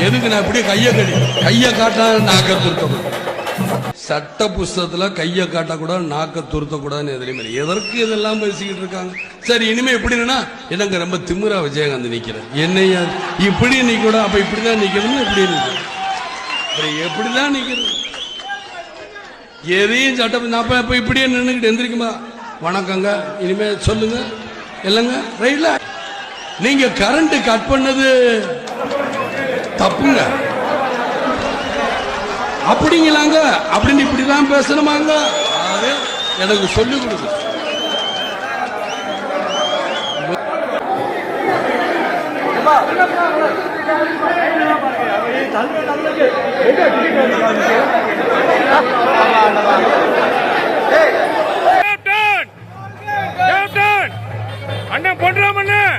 எதுக்கு நான் இப்படியே கையை காட்டா நாக்க துருத்தக்கூடாது. சட்ட புஸ்தகத்துல கையை காட்டக்கூடாது, நாக்க துருத்தக்கூடாதுன்னு எதிரிமே. எதற்கு இதெல்லாம் பேசிக்கிட்டு இருக்காங்க? சரி, இனிமே எப்படின்னா என்னங்க ரொம்ப திமிரா விஜயகாந்த் நிக்கிறேன், என்னையா இப்படி நிக்கூட, அப்ப இப்படிதான் நிக்கணும், இப்படி நிக்கணும், எப்படிதான் நிக்கிறது? எதையும் சட்டம் நான் இப்ப இப்படியே நின்றுக்கிட்டு எந்திரிக்குமா வணக்கங்க இனிமே சொல்லுங்க இல்லைங்க ரைட்ல. நீங்க கரண்ட் கட் பண்ணது தப்புங்க அப்படிங்களாங்க, அப்படின்னு இப்படிதான் பேசணுமாங்க? எனக்கு சொல்லி கொடுங்க. அண்ணன் பொன்ராம் அண்ணன்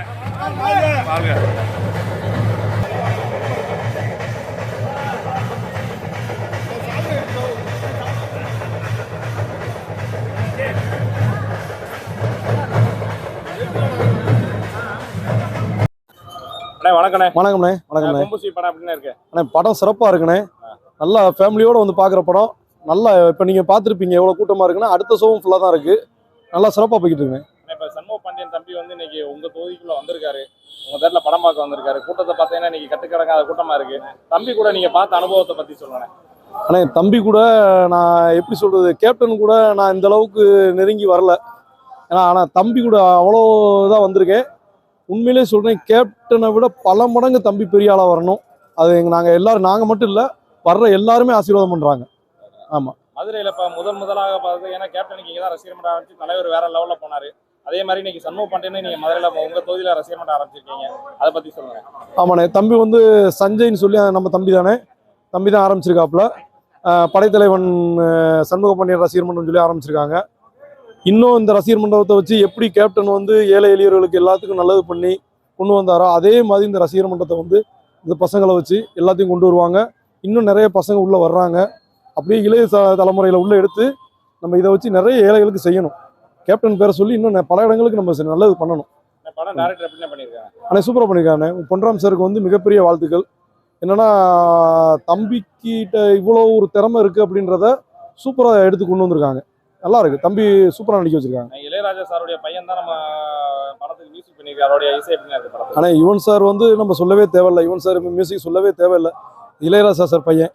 வணக்கண்ணே. வணக்கம்ண்ணே. வணக்கம்ண்ணே. படம் எப்படின்னு இருக்கு? அண்ணே படம் சிறப்பாக இருக்குண்ணே. நல்லா ஃபேமிலியோடு வந்து பார்க்குற படம். நல்லா இப்போ நீங்கள் பார்த்துருப்பீங்க எவ்வளோ கூட்டமாக இருக்குன்னா, அடுத்த ஷோவும் ஃபுல்லாக தான் இருக்குது. நல்லா சிறப்பாக போய்கிட்டு இருக்குங்க. இப்போ சண்முக பாண்டியன் தம்பி வந்து இன்னைக்கு உங்கள் தொகுதிக்குள்ளே வந்திருக்காரு, உங்கள் தேர்தலில் படம் பார்க்க வந்திருக்காரு. கூட்டத்தை பார்த்தீங்கன்னா இன்னைக்கு கட்டுக்கடங்காத கூட்டமாக இருக்குது. தம்பி கூட நீங்கள் பார்த்த அனுபவத்தை பற்றி சொல்லுங்க. அண்ணே தம்பி கூட நான் எப்படி சொல்கிறது, கேப்டன் கூட நான் இந்த அளவுக்கு நெருங்கி வரல. ஆனால் தம்பி கூட அவ்வளோ இதாக வந்திருக்கேன். உண்மையிலே சொல்கிறேன், கேப்டனை விட பல மடங்கு தம்பி பெரிய ஆளாக வரணும். அது நாங்கள் எல்லாரும், நாங்கள் மட்டும் இல்லை, வர்ற எல்லாருமே ஆசீர்வாதம் பண்ணுறாங்க. ஆமாம். மதுரையில் இப்போ முதலாக பார்த்து, ஏன்னா கேப்டனுக்கு இங்கே தான் ரசிகர் மன்றம் ஆரம்பிச்சு தலைவர் வேற லெவலில் போனார். அதே மாதிரி இன்னைக்கு சண்முக பாண்டியனை நீங்கள் மதுரையில் உங்கள் தொகுதியில் ரசிகர் மன்றம் ஆரம்பிச்சிருக்கீங்க, அதை பற்றி சொல்லுங்கள். ஆமாண்ணே, தம்பி வந்து சஞ்சய்ன்னு சொல்லி நம்ம தம்பி தானே, தம்பி தான் ஆரம்பிச்சிருக்காப்புல. படைத்தலைவன் சண்முக பாண்டியன் ரசிகர் மன்றம் சொல்லி ஆரம்பிச்சிருக்காங்க. இன்னும் இந்த ரசிகர் மண்டபத்தை வச்சு எப்படி கேப்டன் வந்து ஏழை எளியவர்களுக்கு எல்லாத்துக்கும் நல்லது பண்ணி கொண்டு வந்தாரோ, அதே மாதிரி இந்த ரசிகர் மன்றத்தை வந்து இந்த பசங்களை வச்சு எல்லாத்தையும் கொண்டு வருவாங்க. இன்னும் நிறைய பசங்க உள்ளே வர்றாங்க. அப்படியே இளைய தலைமுறையில் உள்ளே எடுத்து நம்ம இதை வச்சு நிறைய ஏழைகளுக்கு செய்யணும். கேப்டன் பேரை சொல்லி இன்னும் பல இடங்களுக்கு நம்ம நல்லது பண்ணணும். ஆனால் சூப்பராக பண்ணியிருக்காங்க. பொன்ராம் சாருக்கு வந்து மிகப்பெரிய வாழ்த்துக்கள். என்னென்னா, தம்பிக்கிட்ட இவ்வளோ ஒரு திறமை இருக்குது அப்படின்றத சூப்பராக எடுத்து கொண்டு வந்திருக்காங்க. நல்லா இருக்கு. தம்பி சூப்பரா நடிக்க வச்சிருக்காங்க. இளையராஜா சாருடைய பையன் தான் நம்ம படத்துக்கு மியூசிக் பண்ணிருக்காரு. அவருடைய இசை எப்படிங்க இருக்கு படத்துல? ஆனா யுவன் சார் வந்து நம்ம சொல்லவே தேவையில்லை. யுவன் சார் மியூசிக் சொல்லவே தேவையில்லை. இளையராஜா சார் பையன்.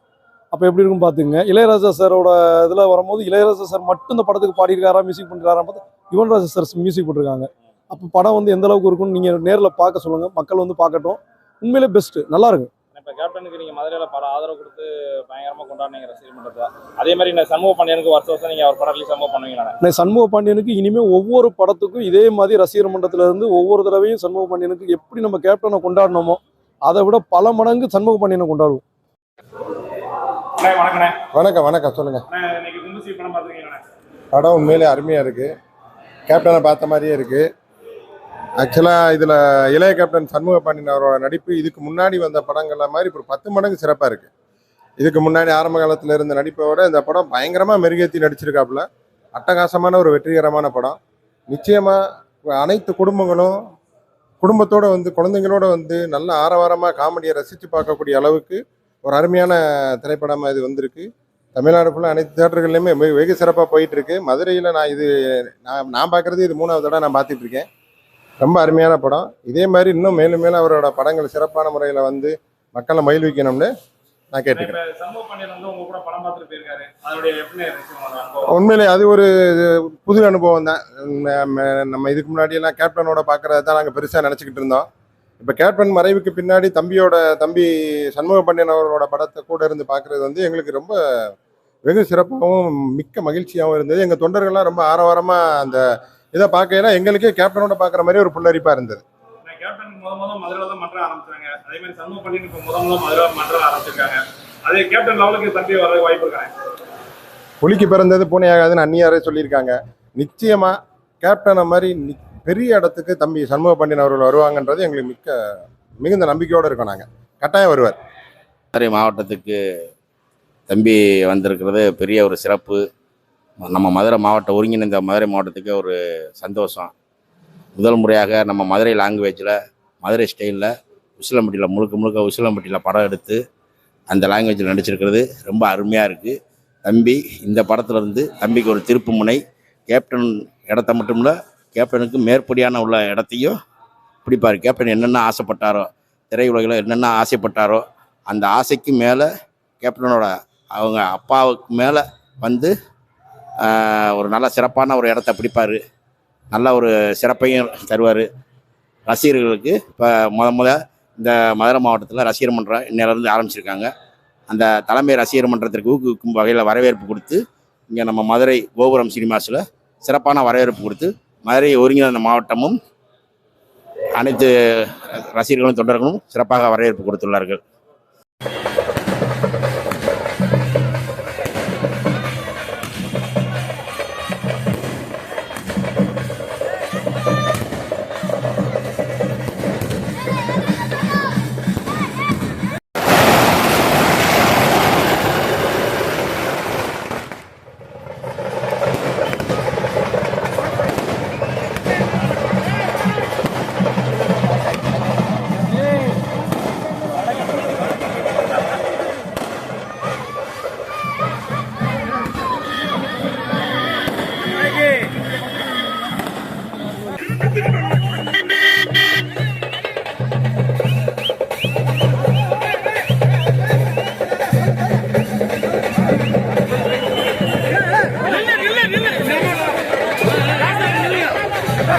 அப்ப எப்படி இருக்கும் பாத்துங்க. இளையராஜா சாரோட இதுல வரும்போது இளையராஜா சார் மட்டும் இந்த படத்துக்கு பாடியிருக்காரா, மியூசிக் பண்ணிருக்காரா பார்த்தா யுவன் ராஜா சார் மியூசிக் போட்டிருக்காங்க. அப்ப படம் வந்து எந்த அளவுக்கு இருக்கும்னு நீங்க நேர்ல பார்க்க சொல்லுங்க. மக்கள் வந்து பார்க்கட்டும். உண்மையிலே பெஸ்ட், நல்லா இருக்கு. இப்போ கேப்டனுக்கு நீங்கள் மதுரையில் பல ஆதரவு கொடுத்து பயங்கரமாக கொண்டாடுனீங்க ரசிகர் மன்றத்தை. அதே மாதிரி இந்த சண்முக பாண்டியனுக்கு வருஷம் நீங்கள் அவர் படம் ரிலீஸ் பண்ணுவீங்களா? சண்முக பாண்டியனுக்கு இனிமேல் ஒவ்வொரு படத்துக்கும் இதே மாதிரி ரசிகர் மன்றத்துல இருந்து ஒவ்வொரு தடவையும் சண்முக பாண்டியனுக்கு எப்படி நம்ம கேப்டனை கொண்டாடணுமோ அதை விட பல மடங்கு சண்முக பாண்டியனை கொண்டாடுவோம். வணக்கம். வணக்கம். சொல்லுங்க. படம் உண்மையிலே அருமையாக இருக்கு. கேப்டனை பார்த்த மாதிரியே இருக்கு. ஆக்சுவலாக இதில் இளைய கேப்டன் சண்முக பாண்டியன் அவரோட நடிப்பு இதுக்கு முன்னாடி வந்த படங்கள்ல மாதிரி இப்போ 10 மடங்கு சிறப்பாக இருக்குது. இதுக்கு முன்னாடி ஆரம்ப காலத்தில் இருந்த நடிப்போட இந்த படம் பயங்கரமாக மெருகேற்றி நடிச்சிருக்காப்புல. அட்டகாசமான ஒரு வெற்றிகரமான படம். நிச்சயமாக அனைத்து குடும்பத்தோடு வந்து குழந்தைங்களோட வந்து நல்ல ஆரவாரமாக காமெடியை ரசித்து பார்க்கக்கூடிய அளவுக்கு ஒரு அருமையான திரைப்படமாக இது வந்திருக்கு. தமிழ்நாடு ஃபுல்லாக அனைத்து தியேட்டர்கள்லையுமே வெகு சிறப்பாக போயிட்டுருக்கு. மதுரையில் நான் பார்க்குறது இது 3வது தடவை நான் பார்த்துட்டு இருக்கேன். ரொம்ப அருமையான படம். இதே மாதிரி இன்னும் மேலும் மேலும் அவரோட படங்கள் சிறப்பான முறையில் வந்து மக்களை மகிழ்விக்கணும்னு நான் கேட்டுக்கிறேன். உண்மையிலே அது ஒரு புது அனுபவம் தான். நம்ம இதுக்கு முன்னாடியெல்லாம் கேப்டனோட பார்க்குறது தான் நாங்கள் பெருசாக நினச்சிக்கிட்டு இருந்தோம். இப்போ கேப்டன் மறைவுக்கு பின்னாடி தம்பி சண்முக பாண்டியன் அவரோட படத்தை கூட இருந்து பார்க்குறது வந்து எங்களுக்கு ரொம்ப வெகு சிறப்பாகவும் மிக்க மகிழ்ச்சியாகவும் இருந்தது. எங்கள் தொண்டர்கள்லாம் ரொம்ப ஆரவாரமாக அந்த இதை பார்க்கல எங்களுக்கே கேப்டனோட பார்க்குற மாதிரி ஒரு புல்லரிப்பா இருந்தது. புலிக்கு பிறந்தது பூனையாகாதுன்னு அந்நியாரே சொல்லியிருக்காங்க. நிச்சயமா கேப்டனை மாதிரி பெரிய இடத்துக்கு தம்பி சண்முக பாண்டியன் அவர்கள் வருவாங்கன்றது எங்களுக்கு மிகுந்த நம்பிக்கையோடு இருக்கோம். நாங்கள் கட்டாயம் வருவார். மதுரை மாவட்டத்துக்கு தம்பி வந்திருக்கிறது பெரிய ஒரு சிறப்பு. நம்ம மதுரை மாவட்டம் ஒருங்கிணைந்த மதுரை மாவட்டத்துக்கு ஒரு சந்தோஷம். முதல் முறையாக நம்ம மதுரை லாங்குவேஜில் மதுரை ஸ்டைலில் உசிலம்பட்டியில் முழுக்க முழுக்க உசிலம்பட்டியில் படம் எடுத்து அந்த லாங்குவேஜில் நடிச்சிருக்கிறது ரொம்ப அருமையாக இருக்குது. தம்பி இந்த படத்தில் இருந்து தம்பிக்கு ஒரு திருப்பு முனை. கேப்டன் இடத்த மட்டும் இல்லை, கேப்டனுக்கு மேற்படியான உள்ள இடத்தையும் பிடிப்பார். கேப்டன் என்னென்ன ஆசைப்பட்டாரோ, திரையுலகில் என்னென்ன ஆசைப்பட்டாரோ அந்த ஆசைக்கு மேலே கேப்டனோட அவங்க அப்பாவுக்கு மேலே வந்து ஒரு நல்ல சிறப்பான ஒரு இடத்த பிடிப்பார். நல்ல ஒரு சிறப்பையும் தருவார் ரசிகர்களுக்கு. இப்போ முத இந்த மதுரை மாவட்டத்தில் ரசிகர் மன்றம் இன்னிலேருந்து ஆரம்பிச்சிருக்காங்க. அந்த தலைமை ரசிகர் மன்றத்திற்கு ஊக்குவிக்கும் வகையில் வரவேற்பு கொடுத்து இங்கே நம்ம மதுரை கோபுரம் சினிமாஸில் சிறப்பான வரவேற்பு கொடுத்து மதுரை ஒருங்கிணைந்த மாவட்டமும் அனைத்து ரசிகர்களும் தொண்டர்களும் சிறப்பாக வரவேற்பு கொடுத்துள்ளார்கள்.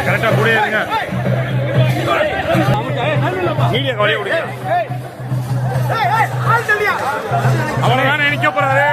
கரெக்டா கூட இருங்க. மீடியா கவலையை விடுங்க. அவ்வளவுதான் நினைக்க போறாரு.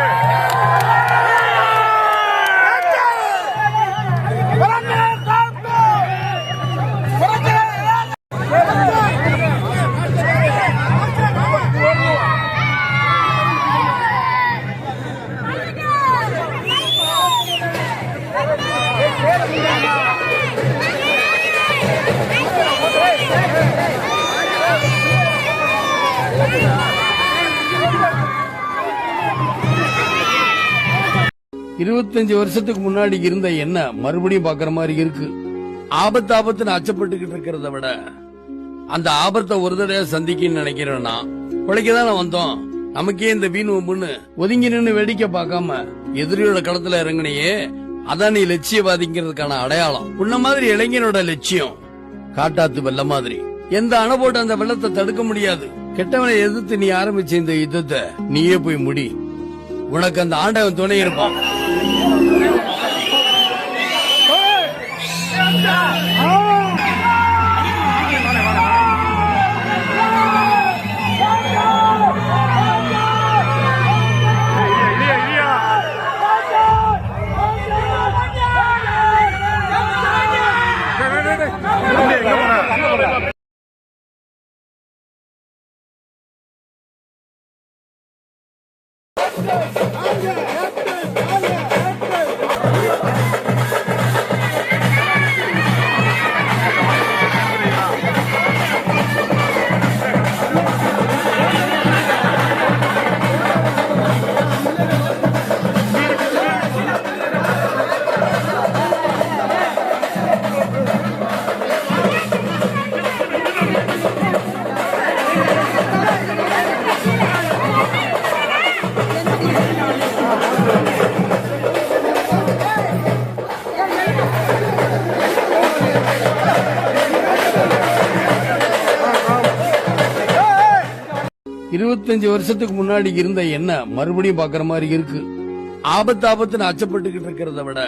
இருபத்தஞ்சு வருஷத்துக்கு முன்னாடி இருந்த என்ன மறுபடியும் பாக்குற மாதிரி இருக்கு. ஆபத்துன்னு அச்சப்பட்டுக்கிட்டு இருக்கிறத விட அந்த ஆபத்தை ஒரு தடவை சந்திக்கன்னு நினைக்கிறேன்னா பிழைக்கதானே வந்தோம். நமக்கே இந்த வீண் ஒம்புன்னு ஒதுங்கி நின்று வேடிக்கை பார்க்காம எதிரியோட களத்துல இறங்கினையே, அதான் நீ லட்சியவாதிங்கிறதுக்கான அடையாளம். உன்ன மாதிரி இளைஞனோட லட்சியம் காட்டாத்து வெள்ள மாதிரி. எந்த அணை போட்டு அந்த வெள்ளத்தை தடுக்க முடியாது. கெட்டவனை எதிர்த்து நீ ஆரம்பிச்ச இந்த யுத்தத்தை நீயே போய் முடி. உனக்கு அந்த ஆண்டவன் துணை இருப்பான். இருபத்தஞ்சு வருஷத்துக்கு முன்னாடி இருந்த என்ன மறுபடியும் பாக்குற மாதிரி இருக்கு. ஆபத்துன்னு அச்சப்பட்டுக்கிட்டு இருக்கிறத விட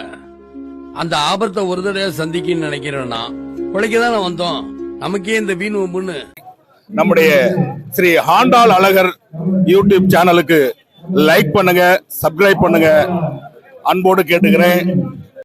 அந்த ஆபத்தை ஒரு தடவை சந்திக்கன்னு நினைக்கிறேன்னா பிழைக்கதானே வந்தோம். நமக்கே இந்த வீண் ஒம்புன்னு. நம்முடைய ஸ்ரீ ஆண்டாள் அழகர் யூடியூப் சேனலுக்கு லைக் பண்ணுங்க, சப்ஸ்கிரைப் பண்ணுங்க, அன்போடு கேட்டுக்கிறேன்.